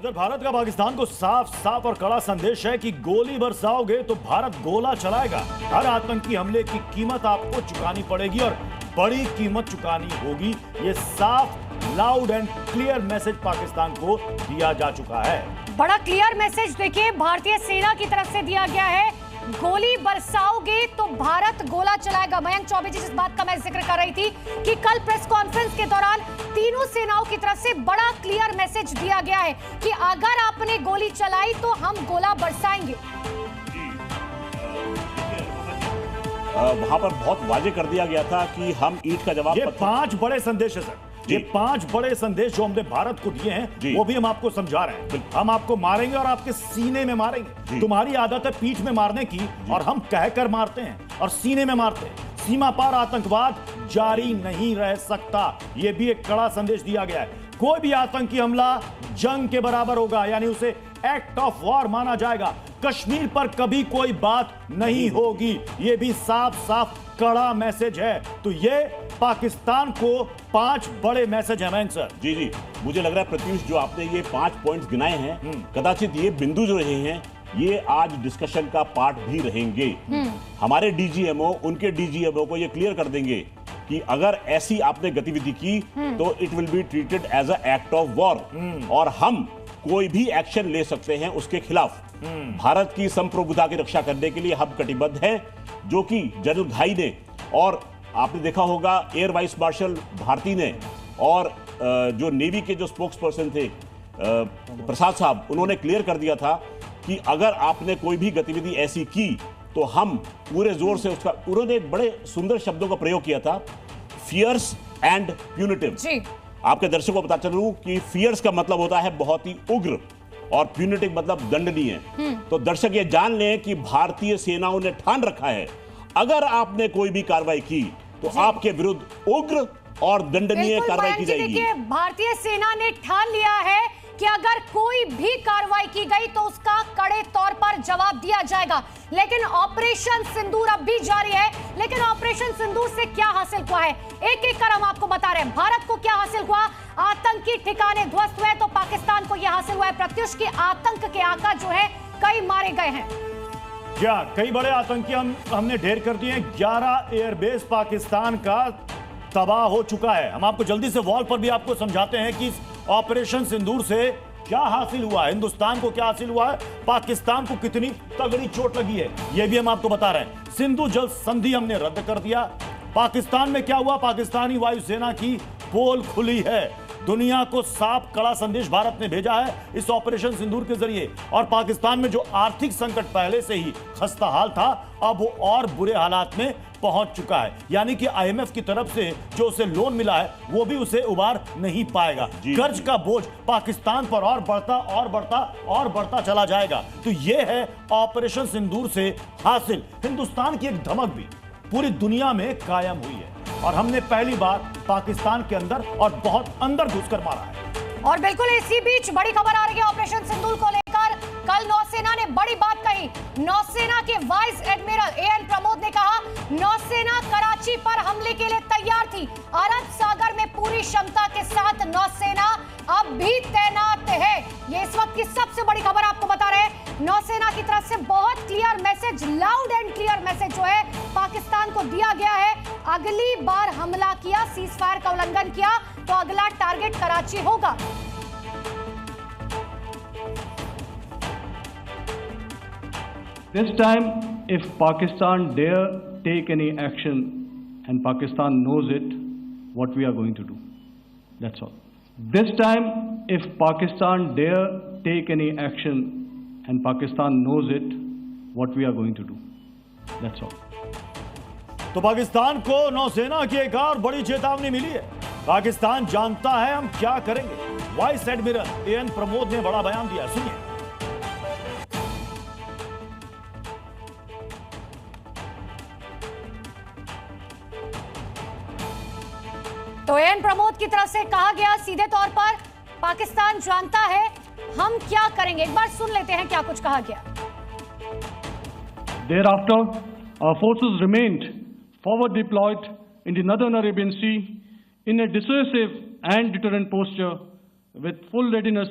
उधर भारत का पाकिस्तान को साफ साफ और कड़ा संदेश है कि गोली बरसाओगे तो भारत गोला चलाएगा। हर आतंकी हमले की कीमत आपको चुकानी पड़ेगी और बड़ी कीमत चुकानी होगी। ये साफ loud and clear message Pakistan को दिया जा चुका है। बड़ा क्लियर मैसेज देखिए भारतीय सेना की तरफ से दिया गया है, गोली बरसाओगे तो भारत गोला चलाएगा। मयंक चौबे जी, जिस बात का मैं जिक्र कर रही थी कि कल प्रेस कॉन्फ्रेंस के दौरान तीनों सेनाओं की तरफ से बड़ा क्लियर मैसेज दिया गया है कि अगर आपने गोली चलाई तो हम गोला बरसाएंगे। वहां पर बहुत वाजे कर दिया गया था कि हम ईंट का जवाब। ये 5 बड़े संदेश है सर, ये 5 बड़े संदेश जो हमने भारत को दिए हैं वो भी हम आपको समझा रहे हैं। हम आपको मारेंगे और आपके सीने में मारेंगे। तुम्हारी आदत है पीठ में मारने की और हम कहकर मारते हैं और सीने में मारते हैं। सीमा पार आतंकवाद जारी नहीं रह सकता, ये भी एक कड़ा संदेश दिया गया है। कोई भी आतंकी हमला जंग के बराबर होगा, यानी उसे एक्ट ऑफ वॉर माना जाएगा। कश्मीर पर कभी कोई बात नहीं होगी, ये भी साफ साफ कड़ा मैसेज है। तो ये पाकिस्तान को 5 बड़े मैसेज हैं सर। जी, मुझे लग रहा है प्रत्युष जो आपने ये 5 पॉइंट्स गिनाए हैं, कदाचित ये बिंदु जो रहे हैं ये आज डिस्कशन का पार्ट भी रहेंगे। हमारे डीजीएमओ उनके डीजीएमओ को ये क्लियर कर देंगे कि अगर ऐसी आपने गतिविधि की तो it will be treated as a act of war और हम कोई भी एक्शन ले सकते हैं उसके खिलाफ। भारत की संप्रभुता की रक्षा करने के लिए हम कटिबद्ध हैं, जो कि जनरल घाई ने और आपने देखा होगा एयर वाइस मार्शल भारती ने और जो नेवी के जो स्पोक्स पर्सन थे प्रसाद साहब, उन्होंने क्लियर कर दिया था कि अगर आपने कोई भी गतिविधि ऐसी की तो हम पूरे जोर से उसका, उन्होंने एक बड़े सुंदर शब्दों का प्रयोग किया था, फियर्स एंड प्यूनिटिव। आपके दर्शकों को बता चलूं कि फियर्स का मतलब होता है बहुत ही उग्र और प्यूनिटिव मतलब दंडनीय। तो दर्शक ये जान लें कि भारतीय सेनाओं ने ठान रखा है अगर आपने कोई भी कार्रवाई की तो आपके विरुद्ध उग्र और दंडनीय कार्रवाई की जाएगी। देखिए भारतीय सेना ने ठान लिया है कि अगर कोई भी कार्रवाई की गई तो उसका कड़े तौर पर जवाब दिया जाएगा। लेकिन ऑपरेशन सिंदूर अब भी जारी है। लेकिन ऑपरेशन सिंदूर से क्या हासिल हुआ है, एक एक कर हम आपको बता रहे हैं। भारत को क्या हासिल हुआ, आतंकी ठिकाने ध्वस्त हुए, तो पाकिस्तान को यह हासिल हुआ है प्रत्युष की आतंक के आका जो है कई मारे गए हैं। क्या कई बड़े आतंकी हमने ढेर कर दिए हैं। 11 एयरबेस पाकिस्तान का तबाह हो चुका है। हम आपको जल्दी से वॉल पर भी आपको समझाते हैं कि ऑपरेशन सिंदूर से क्या हासिल हुआ है, हिंदुस्तान को क्या हासिल हुआ है, पाकिस्तान को कितनी तगड़ी चोट लगी है, यह भी हम आपको बता रहे हैं। सिंधु जल संधि हमने रद्द कर दिया। पाकिस्तान में क्या हुआ, पाकिस्तानी वायुसेना की पोल खुली है। दुनिया को साफ कड़ा संदेश भारत ने भेजा है इस ऑपरेशन सिंदूर के जरिए। और पाकिस्तान में जो आर्थिक संकट पहले से ही खस्ता हाल था, अब वो और बुरे हालात में पहुंच चुका है। यानी कि आईएमएफ की तरफ से जो उसे लोन मिला है वो भी उसे उबार नहीं पाएगा। कर्ज का बोझ पाकिस्तान पर और बढ़ता चला जाएगा। तो ये है ऑपरेशन सिंदूर से हासिल। हिंदुस्तान की एक धमक भी पूरी दुनिया में कायम हुई है और हमने पहली बार पाकिस्तान के अंदर और बहुत अंदर घुसकर मारा है। और बिल्कुल इसी बीच बड़ी खबर आ रही है ऑपरेशन सिंदूर को लेकर। कल नौसेना ने बड़ी बात कही। नौसेना के वाइस एडमिरल एएन प्रमोद ने कहा, नौसेना कराची पर हमले के लिए तैयार थी। अरब सागर में पूरी क्षमता के साथ नौसेना अब भी तैनात है। ये इस वक्त की सबसे बड़ी खबर आपको बता रहे हैं। नौसेना की तरफ से बहुत clear message, loud and clear message जो है पाकिस्तान को दिया गया है। अगली बार हमला किया, सीज फायर का उल्लंघन किया तो अगला टारगेट कराची होगा। This time, if Pakistan dare take any action, and Pakistan knows it, what we are going to do. That's all. This time, if Pakistan dare take any action, and Pakistan knows it, what we are going to do. That's all. तो पाकिस्तान को नौसेना की एक और बड़ी चेतावनी मिली है। पाकिस्तान जानता है हम क्या करेंगे। वाइस एडमिरल एएन प्रमोद ने बड़ा बयान दिया, सुनिए। तो एएन प्रमोद की तरफ से कहा गया सीधे तौर पर, पाकिस्तान जानता है हम क्या करेंगे। एक बार सुन लेते हैं क्या कुछ कहा गया। Thereafter, our forces remained forward deployed in the northern Arabian Sea in a dissuasive and deterrent posture with full readiness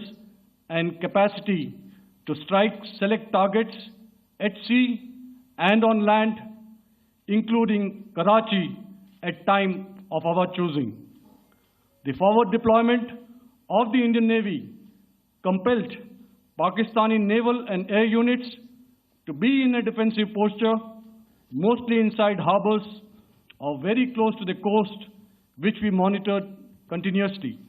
and capacity to strike select targets at sea and on land, including Karachi at time of our choosing. The forward deployment of the Indian Navy compelled Pakistani naval and air units to be in a defensive posture, mostly inside harbors or very close to the coast, which we monitored continuously.